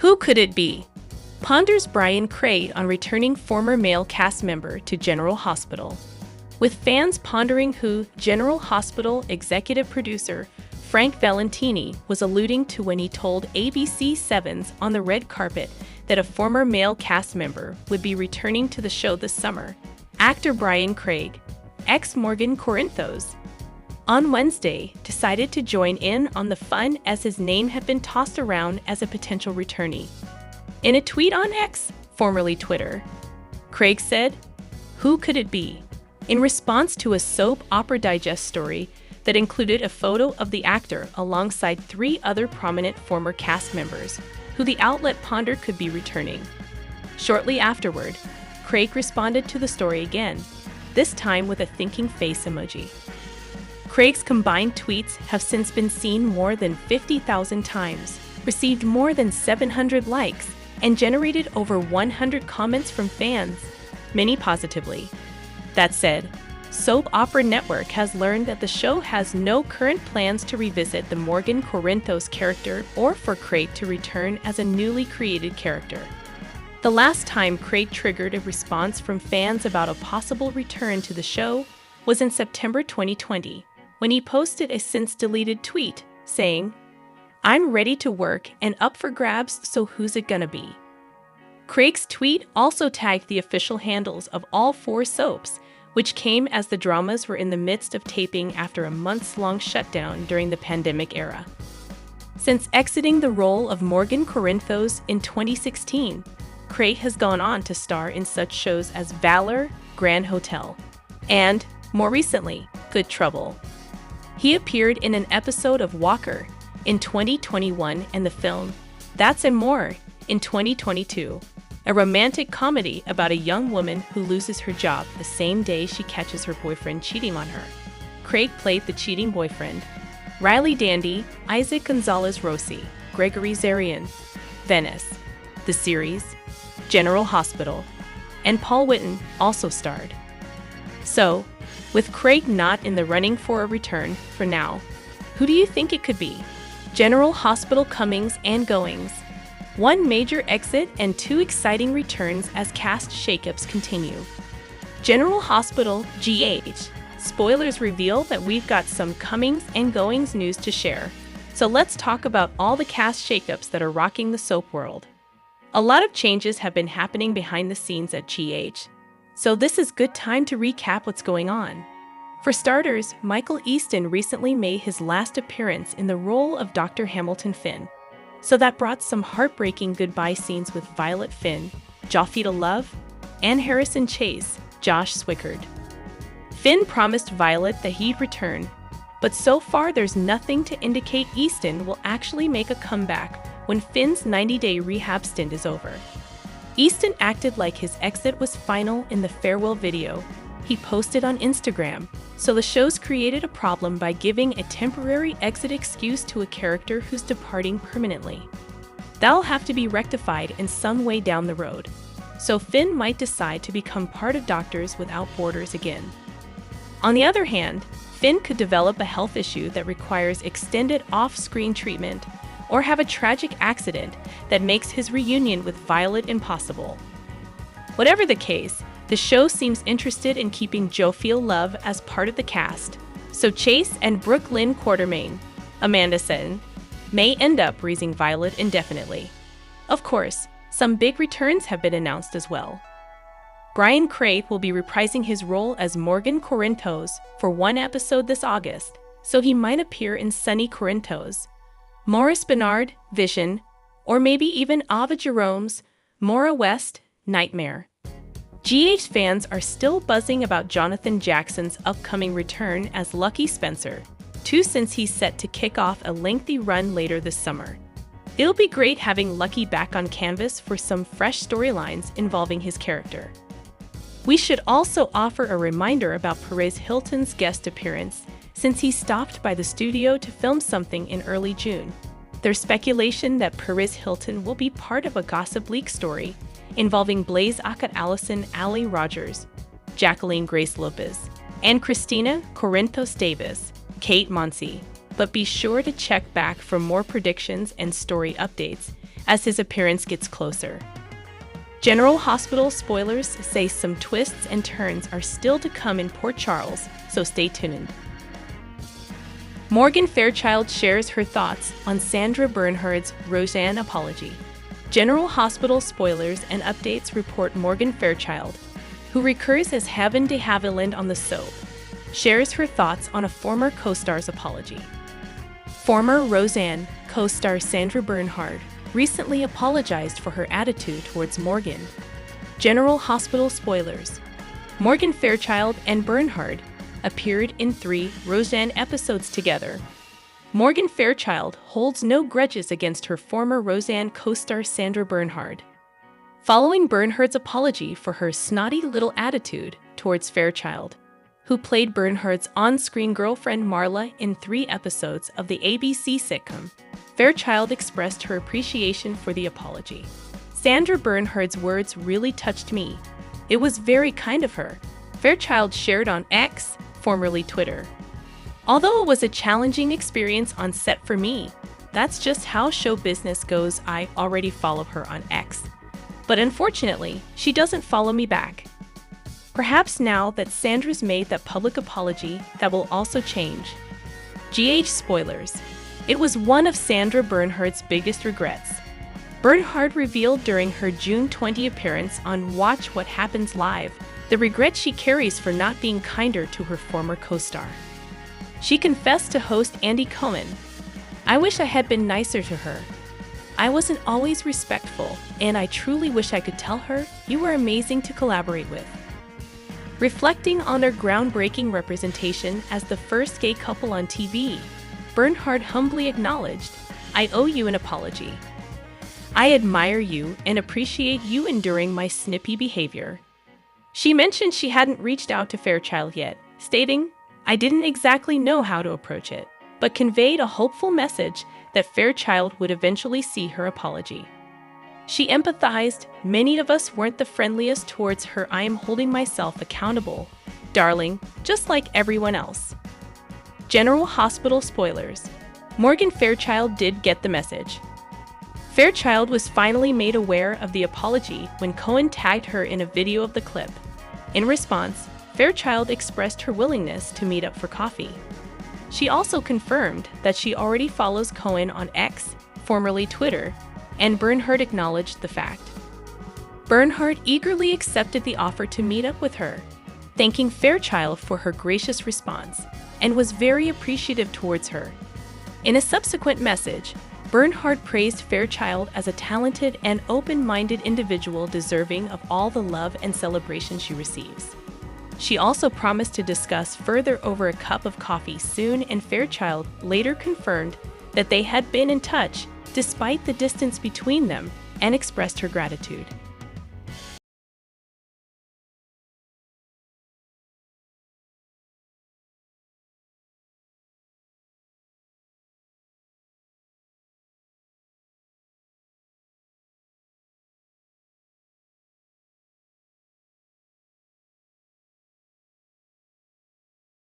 Who could it be? Ponders Brian Craig on returning former male cast member to General Hospital. With fans pondering who General Hospital executive producer Frank Valentini was alluding to when he told ABC 7's On the Red Carpet that a former male cast member would be returning to the show this summer, actor Brian Craig, ex-Morgan Corinthos, on Wednesday decided to join in on the fun as his name had been tossed around as a potential returnee. In a tweet on X, formerly Twitter, Craig said, "Who could it be?" in response to a soap opera digest story that included a photo of the actor alongside 3 other prominent former cast members who the outlet pondered could be returning. Shortly afterward, Craig responded to the story again, this time with a thinking face emoji. Craig's combined tweets have since been seen more than 50,000 times, received more than 700 likes, and generated over 100 comments from fans, many positively. That said, Soap Opera Network has learned that the show has no current plans to revisit the Morgan Corinthos character or for Craig to return as a newly created character. The last time Craig triggered a response from fans about a possible return to the show was in September 2020, when he posted a since-deleted tweet saying, "I'm ready to work and up for grabs, so who's it gonna be?" Craig's tweet also tagged the official handles of all 4 soaps, which came as the dramas were in the midst of taping after a months-long shutdown during the pandemic era. Since exiting the role of Morgan Corinthos in 2016, Craig has gone on to star in such shows as Valor, Grand Hotel, and, more recently, Good Trouble. He appeared in an episode of Walker in 2021 and the film That's and More in 2022, a romantic comedy about a young woman who loses her job the same day she catches her boyfriend cheating on her. Craig played the cheating boyfriend. Riley Dandy, Isaac Gonzalez-Rossi, Gregory Zarian, Venice, the series, General Hospital, and Paul Whitten also starred. So, with Craig not in the running for a return for now, who do you think it could be? General Hospital comings and goings. 1 major exit and 2 exciting returns as cast shakeups continue. General Hospital GH. Spoilers reveal that we've got some comings and goings news to share. So let's talk about all the cast shakeups that are rocking the soap world. A lot of changes have been happening behind the scenes at GH, so this is good time to recap what's going on. For starters, Michael Easton recently made his last appearance in the role of Dr. Hamilton Finn, so that brought some heartbreaking goodbye scenes with Violet Finn, Jafita Love, and Harrison Chase, Josh Swickard. Finn promised Violet that he'd return, but so far there's nothing to indicate Easton will actually make a comeback when Finn's 90-day rehab stint is over. Easton acted like his exit was final in the farewell video he posted on Instagram, so the show's created a problem by giving a temporary exit excuse to a character who's departing permanently. That'll have to be rectified in some way down the road, so Finn might decide to become part of Doctors Without Borders again. On the other hand, Finn could develop a health issue that requires extended off-screen treatment or have a tragic accident that makes his reunion with Violet impossible. Whatever the case, the show seems interested in keeping Jofeel Love as part of the cast, so Chase and Brook Lynn Quartermaine, Amanda Seton, may end up raising Violet indefinitely. Of course, some big returns have been announced as well. Brian Craig will be reprising his role as Morgan Corinthos for 1 episode this August, so he might appear in Sonny Corinthos, Morris Bernard, Vision, or maybe even Ava Jerome's Maura West, Nightmare. GH fans are still buzzing about Jonathan Jackson's upcoming return as Lucky Spencer, too, since he's set to kick off a lengthy run later this summer. It'll be great having Lucky back on canvas for some fresh storylines involving his character. We should also offer a reminder about Perez Hilton's guest appearance, since he stopped by the studio to film something in early June. There's speculation that Perez Hilton will be part of a Gossip Leak story involving Blaze Akat Allison Ali Rogers, Jacqueline Grace Lopez, and Christina Corinthos Davis, Kate Monsey. But be sure to check back for more predictions and story updates, as his appearance gets closer. General Hospital spoilers say some twists and turns are still to come in Port Charles, so stay tuned. Morgan Fairchild shares her thoughts on Sandra Bernhard's Roseanne apology. General Hospital spoilers and updates report Morgan Fairchild, who recurs as Heaven de Havilland on the soap, shares her thoughts on a former co-star's apology. Former Roseanne co-star Sandra Bernhard recently apologized for her attitude towards Morgan. General Hospital spoilers. Morgan Fairchild and Bernhard appeared in 3 Roseanne episodes together. Morgan Fairchild holds no grudges against her former Roseanne co-star Sandra Bernhard. Following Bernhard's apology for her snotty little attitude towards Fairchild, who played Bernhard's on-screen girlfriend Marla in 3 episodes of the ABC sitcom, Fairchild expressed her appreciation for the apology. Sandra Bernhard's words really touched me. It was very kind of her, Fairchild shared on X, formerly Twitter. Although it was a challenging experience on set for me, that's just how show business goes. I already follow her on X. But unfortunately, she doesn't follow me back. Perhaps now that Sandra's made that public apology, that will also change. GH spoilers. It was one of Sandra Bernhard's biggest regrets. Bernhard revealed during her June 20 appearance on Watch What Happens Live the regret she carries for not being kinder to her former co-star. She confessed to host Andy Cohen, "I wish I had been nicer to her. I wasn't always respectful, and I truly wish I could tell her, you were amazing to collaborate with." Reflecting on their groundbreaking representation as the first gay couple on TV, Bernhard humbly acknowledged, "I owe you an apology. I admire you and appreciate you enduring my snippy behavior." She mentioned she hadn't reached out to Fairchild yet, stating, "I didn't exactly know how to approach it," but conveyed a hopeful message that Fairchild would eventually see her apology. She empathized, "Many of us weren't the friendliest towards her. I am holding myself accountable, darling, just like everyone else." General Hospital spoilers. Morgan Fairchild did get the message. Fairchild was finally made aware of the apology when Cohen tagged her in a video of the clip. In response, Fairchild expressed her willingness to meet up for coffee. She also confirmed that she already follows Cohen on X, formerly Twitter, and Bernhard acknowledged the fact. Bernhard eagerly accepted the offer to meet up with her, thanking Fairchild for her gracious response, and was very appreciative towards her. In a subsequent message, Bernhard praised Fairchild as a talented and open-minded individual deserving of all the love and celebration she receives. She also promised to discuss further over a cup of coffee soon, and Fairchild later confirmed that they had been in touch despite the distance between them and expressed her gratitude.